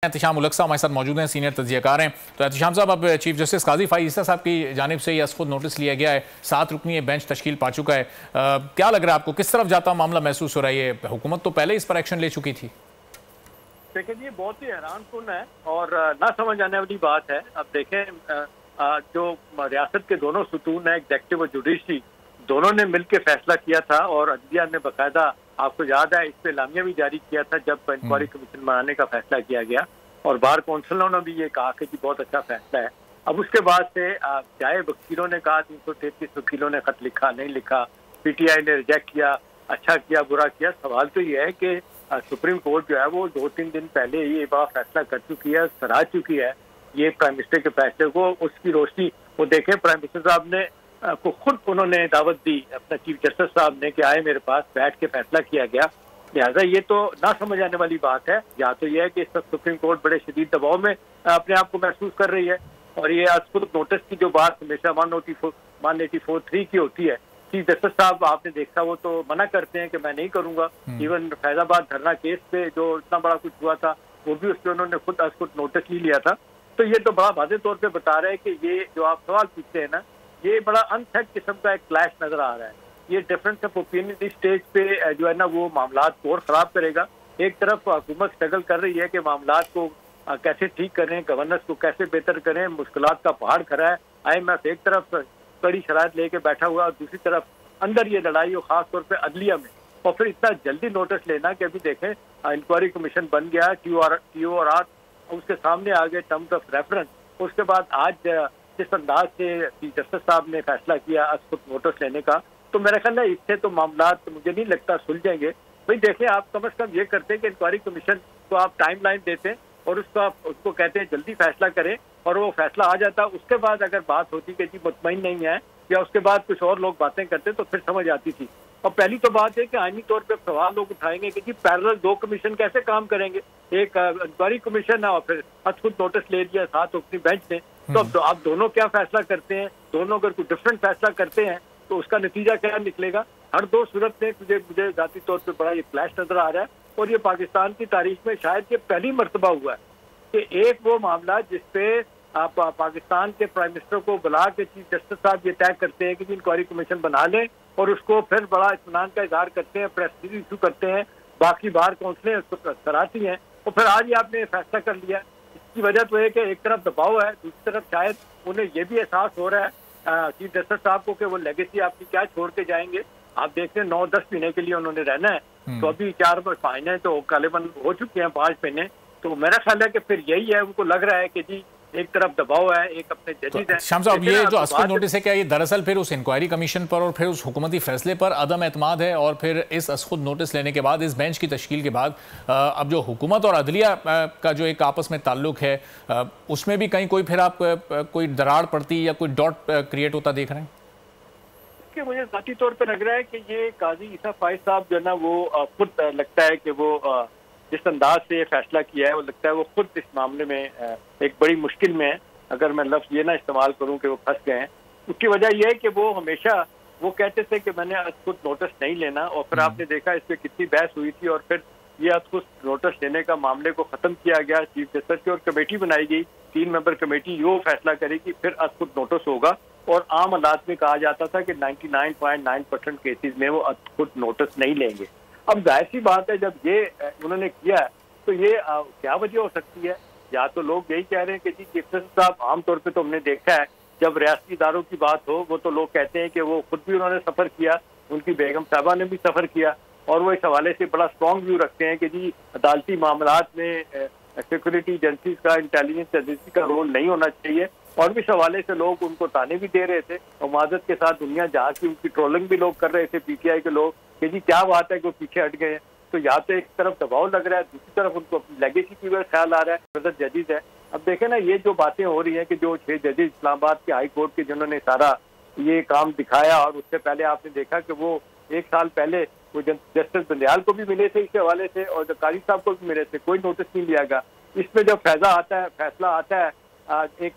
एहतिशाम उलग साहब हमारे साथ मौजूद हैं, सीनियर तज्जियाकार हैं। तो एहतिशाम साहब, अब चीफ जस्टिस काजी फाइज ईसा साहब की जानिब से यह खुद नोटिस लिया गया है, 7 रुकनी बेंच तश्कील पा चुका है। क्या लग रहा है आपको, किस तरफ जाता मामला महसूस हो रहा है? ये हुकूमत तो पहले इस पर एक्शन ले चुकी थी। देखिए, ये बहुत ही हैरानकुन है और ना समझ आने वाली बात है। अब देखें, जो रियासत के दोनों सुतून है, एग्जेक्टिव और जुडिशरी, दोनों ने मिलकर फैसला किया था और अदलिया ने बाकायदा, आपको याद है, इस पे लामिया भी जारी किया था जब इंक्वायरी कमीशन बनाने का फैसला किया गया। और बार कौंसलों ने भी ये कहा कि जी बहुत अच्छा फैसला है। अब उसके बाद से चाहे वकीलों ने कहा, 333 वकीलों ने खत लिखा, नहीं लिखा, पीटीआई ने रिजेक्ट किया, अच्छा किया, बुरा किया, सवाल तो ये है कि सुप्रीम कोर्ट जो है वो 2-3 दिन पहले ये बड़ा फैसला कर चुकी है, सराह चुकी है ये प्राइम मिनिस्टर के फैसले को। उसकी रोशनी वो देखें, प्राइम मिनिस्टर साहब ने को खुद उन्होंने दावत दी अपना चीफ जस्टिस साहब ने कि आए मेरे पास, बैठ के फैसला किया गया। लिहाजा ये तो ना समझ आने वाली बात है। या तो ये है कि इस वक्त सुप्रीम कोर्ट बड़े शदीद दबाव में अपने आप को महसूस कर रही है और ये आज खुद नोटिस की जो बात हमेशा 184(3) की होती है, चीफ जस्टिस साहब आपने देखा वो तो मना करते हैं कि मैं नहीं करूंगा। इवन फैजाबाद धरना केस पे जो इतना बड़ा कुछ हुआ था वो भी उस पर उन्होंने खुद नोटिस नहीं लिया था। तो ये तो बड़ा वाज़ेह तौर पे बता रहे हैं कि ये जो आप सवाल पूछते हैं ना, ये बड़ा अनसेट किस्म का एक क्लैश नजर आ रहा है। ये डिफरेंस ऑफ ओपिनियन इस स्टेज पे जो है ना वो मामलात को और खराब करेगा। एक तरफ हुकूमत स्ट्रगल कर रही है कि मामलात को कैसे ठीक करें, गवर्नेंस को कैसे बेहतर करें, मुश्किलात का पहाड़ खड़ा है। IMF एक तरफ कड़ी शराइत लेके बैठा हुआ और दूसरी तरफ अंदर ये लड़ाई हो, खास तौर पर अदलिया में। और फिर इतना जल्दी नोटिस लेना कि अभी देखें इंक्वायरी कमीशन बन गया, TOR उसके सामने आ गए टर्म्स ऑफ रेफरेंस। उसके बाद आज जिस अंदाज से चीफ जस्टिस साहब ने फैसला किया खुद नोटिस लेने का, तो मेरा ख्याल है इससे तो मामला मुझे नहीं लगता सुलझेंगे। भाई देखिए, आप कम से कम ये करते हैं कि इंक्वायरी कमीशन को आप टाइम लाइन देते हैं और उसको कहते हैं जल्दी फैसला करें और वो फैसला आ जाता। उसके बाद अगर बात होती कि जी मुतमईन नहीं है या उसके बाद कुछ और लोग बातें करते तो फिर समझ आती थी। और पहली तो बात है कि आईनी तौर पे सवाल लोग उठाएंगे कि जी पैरेलल 2 कमीशन कैसे काम करेंगे। एक इंक्वायरी कमीशन है और फिर खुद नोटिस ले लिया 7 अपनी बेंच ने। तो अब आप दोनों क्या फैसला करते हैं? दोनों अगर कोई डिफरेंट फैसला करते हैं तो उसका नतीजा क्या निकलेगा? हर दो सूरत में मुझे जाती तौर पे बड़ा ये क्लैश नजर आ रहा है। और ये पाकिस्तान की तारीख में शायद ये पहली मर्तबा हुआ है कि एक वो मामला जिसपे आप पाकिस्तान के प्राइम मिनिस्टर को बुला के चीफ जस्टिस साहब ये तय करते हैं कि इंक्वायरी कमीशन बना लें और उसको फिर बड़ा इत्मीनान का इजहार करते हैं, प्रेस रिलीज इशू करते हैं, बाकी बार काउंसिलें उसको सराहती हैं और फिर आज ही आपने फैसला कर लिया। इसकी वजह तो है कि एक तरफ दबाव है, दूसरी तरफ शायद उन्हें ये भी एहसास हो रहा है चीफ जस्टिस साहब को कि वो लेगेसी आपकी क्या छोड़ के जाएंगे। आप देखते हैं 9-10 महीने के लिए उन्होंने रहना है, तो अभी 4 महीने तो गालिबन हो चुके हैं, 5 महीने। तो मेरा ख्याल है कि फिर यही है, उनको लग रहा है कि जी एक तरफ दबाव है, एक अपने जजीज है। शाम साहब, ये जो अस्कुद नोटिस है, क्या ये दरअसल फिर उस इंक्वायरी कमीशन पर और फिर उस हुकूमती फैसले पर अदम एतमाद है और फिर इस अस्कुद नोटिस लेने के बाद, इस बेंच की तश्कील के बाद अब जो हुकूमत और अदलिया का जो एक आपस में ताल्लुक है उसमें भी कहीं कोई फिर आप कोई दरार पड़ती या कोई डॉट क्रिएट होता देख रहे हैं? मुझे जाती तौर पर लग रहा है कि ये काजी ईसा फाइज साहब जो है ना वो खुद लगता है कि वो जिस अंदाज से ये फैसला किया है वो लगता है वो खुद इस मामले में एक बड़ी मुश्किल में है। अगर मैं लफ्ज़ ये ना इस्तेमाल करूं कि वो फंस गए हैं, उसकी वजह यह है कि वो हमेशा वो कहते थे कि मैंने खुद नोटिस नहीं लेना और फिर आपने देखा इस पर कितनी बहस हुई थी और फिर ये खुद नोटिस लेने का मामले को ख़त्म किया गया चीफ जस्टिस की और कमेटी बनाई गई, 3 मेंबर कमेटी वो फैसला करेगी फिर खुद नोटिस होगा। और आम हालात में कहा जाता था कि 99.9% केसेज में वो खुद नोटिस नहीं लेंगे। अब जाहिर सी बात है, जब ये उन्होंने किया तो ये क्या वजह हो सकती है? या तो लोग यही कह रहे हैं कि जी चीफ जस्टिस साहब, आमतौर पे तो हमने देखा है जब रियासती इदारों की बात हो वो तो लोग कहते हैं कि वो खुद भी उन्होंने सफ़र किया, उनकी बेगम साहबा ने भी सफ़र किया और वो इस हवाले से बड़ा स्ट्रॉन्ग व्यू रखते हैं कि जी अदालती मामलात में सिक्योरिटी एजेंसीज का, इंटेलिजेंस एजेंसी का रोल नहीं होना चाहिए। और भी इस हवाले से लोग उनको ताने भी दे रहे थे और माजत के साथ दुनिया जहाँ की उनकी ट्रोलिंग भी लोग कर रहे थे, PTI के लोग, कि जी क्या बात है कि वो पीछे हट गए हैं। तो यहाँ पे एक तरफ दबाव लग रहा है, दूसरी तरफ उनको अपनी लेगेसी की वजह ख्याल आ रहा है, ब्रदर जजीज है। अब देखें ना, ये जो बातें हो रही हैं कि जो 6 जजेज इस्लामाबाद के हाई कोर्ट के जिन्होंने सारा ये काम दिखाया और उससे पहले आपने देखा कि वो 1 साल पहले वो जस्टिस बंदयाल को भी मिले थे इस हवाले से और कारी साहब को भी मिले थे, कोई नोटिस नहीं लिया गया। इसमें जब फैसला आता है एक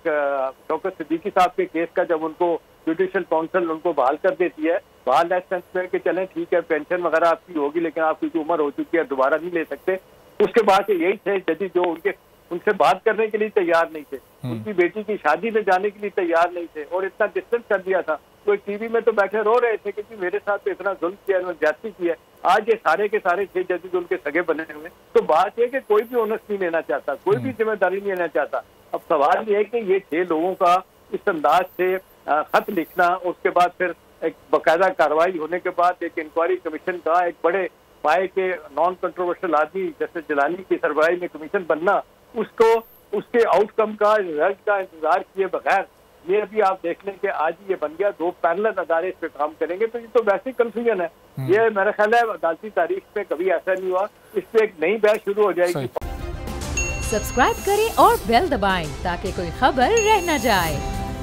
शौकत सिद्दीकी साहब के केस का, जब उनको जुडिशल काउंसिल उनको बहाल कर देती है, बहाल इस सेंस में कि चलें ठीक है पेंशन वगैरह आपकी होगी लेकिन आपकी उम्र हो चुकी है, दोबारा नहीं ले सकते। उसके बाद यही थे जजेस जो उनके उनसे बात करने के लिए तैयार नहीं थे, उनकी बेटी की शादी में जाने के लिए तैयार नहीं थे और इतना डिस्टेंस कर दिया था। कोई टीवी में तो बैठे रो रहे थे कि मेरे साथ तो इतना जुल्म किया, ज्यादती किया। आज ये सारे के सारे 6 जजेस उनके सगे बने हुए। तो बात यह कि कोई भी ओनस नहीं लेना चाहता, कोई भी जिम्मेदारी नहीं लेना चाहता। अब सवाल ये है कि ये 6 लोगों का इस अंदाज से खत लिखना, उसके बाद फिर एक बाकायदा कार्रवाई होने के बाद एक इंक्वायरी कमीशन का एक बड़े पाए के नॉन कंट्रोवर्शियल आदमी जैसे जिलानी की सरबराही में कमीशन बनना, उसको उसके आउटकम का रिजल्ट का इंतजार किए बगैर ये अभी आप देख लें कि आज ये बन गया 2 पैरेलल अदारे इस पे काम करेंगे, तो ये तो वैसे कंफ्यूजन है। ये मेरा ख्याल है अदालती तारीख पे कभी ऐसा नहीं हुआ, इस पे एक नई बहस शुरू हो जाएगी। सब्सक्राइब करें और बेल दबाएं ताकि कोई खबर रह न जाए।